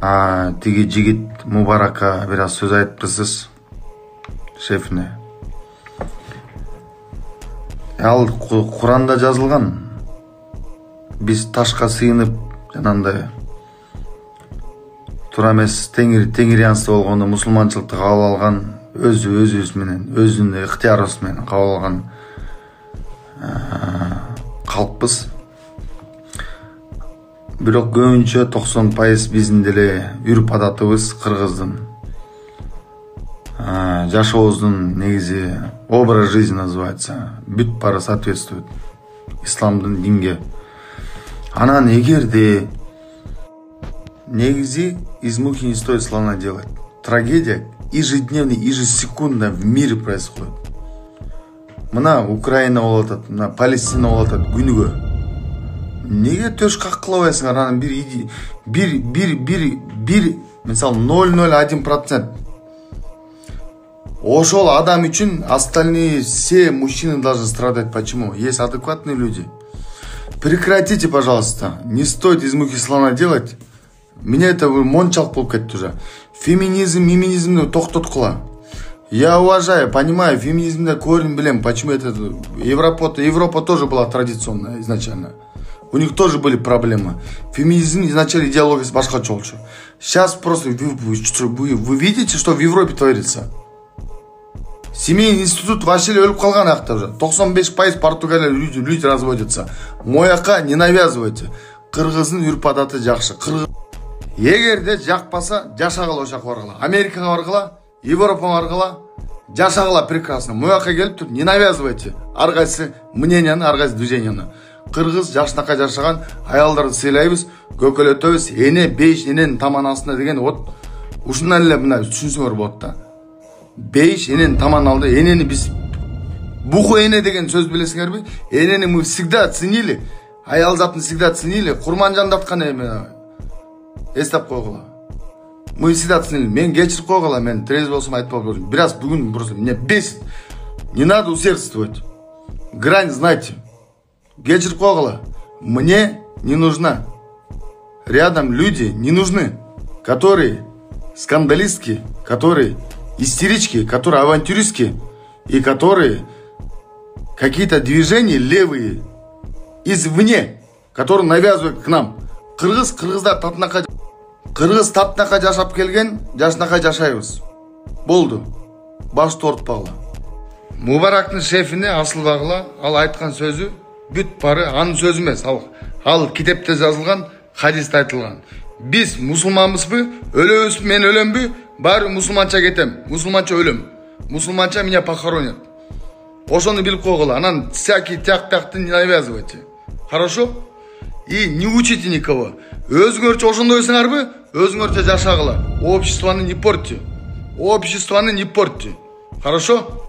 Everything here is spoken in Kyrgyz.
тиги жигит Мубаракка бир аз сөз айтыпсыз шефине. Ал Куранда жазылган. Биз ташка сыйынып жанандай тура эмес теңириянсы болгону мусулманчылыкты кабыл алган, өзүбүз менен, өзүнүн ыктыярыбыз менен кабыл алган калкпыз. Бирок көбүнчө 90% биздин деле үрп адатыбыз кыргыздын жашообуздун негизи образ жизни называется. Бүт баары соответствует исламдын динге. Анан эгерде негизи из мухи не стоит слона делать. Трагедия ежедневно, ежесекундно в мире происходит. Мына Украина болуп атат, мына Палестина болуп атат күнүгө. Неге төш каккылабайсыңар? Анан бир мисалы 0,01%. Ошол адам үчүн остальные все мужчины должны страдать. Почему? Есть адекватные люди. Прекратите, пожалуйста. Не стоит из мухи слона делать. Меня это мончалык болуп кетти уже. Феминизмди токтоткула. Я уважаю, понимаю, феминизмде корень билем. Почему это Европа тоже была традиционная изначально. У них тоже были проблемы. Феминизм изначально идеологиясы башкача болчу. Сейчас просто вы видите, что в Европе творится. Семейный институт вообще өлүп калган акта уже. 95% Португалия люди разводятся. Мояка не навязывайте. Кыргыздын үрп адаты жакшы. Эгерде жакпаса, жашагыла ошака баргыла. Америкага баргыла, Европага баргыла, жашагыла прекрасно. Мояка келип туруп не навязывайте. Ар кайсы мненияны, ар кайсы движенияны. Кыргыз жашынакай жашаган аялдарды сыйлайбыз, көкөлөтөбүз. Эне 5 эненин таман астында деген вот ушундан эле мына түшүнсөңөр болот да. 5 эненин таман алды. Энени биз буху эне деген сөз билесиңерби? Энени мы всегда ценили. Аял затын всегда ценили. Курманжандаткан эме эстеп койгула. Мы всегда ценили. Мен кечирип койгула, мен трез болсом айтпап жүрдүм. Бираз бүгүн просто меня бесит. Не надо усердствовать. Грань знайте. Кечирип койгула. Мне не нужна. Рядом люди не нужны, которые скандалистки, которые истерички, которые авантюристки и которые какие-то движения левые извне, которые навязывают к нам. Кыргыздар татынакай жашап келген, жашынакай жашайбыз. Болду. Башты ортпагыла. Мубарактын шефине асылбагыла, ал айткан сөзү бүт бары анын сөзү эмес. Ал китепте жазылган, хадисте айтылган. Биз мусулманбызбы, өлөбүзбү, мен өлөмбү, баары мусулманча кетем, мусулманча өлөм. Мусулманча меня похоронят. Ошону билип койгула. Анан всякий тяк-тякты не навязывайте. Хорошо? И не учите никого. Өзүңөрчө ошондойсуңарбы? Өзүңөрчө жашагыла. Обществону не портите. Хорошо?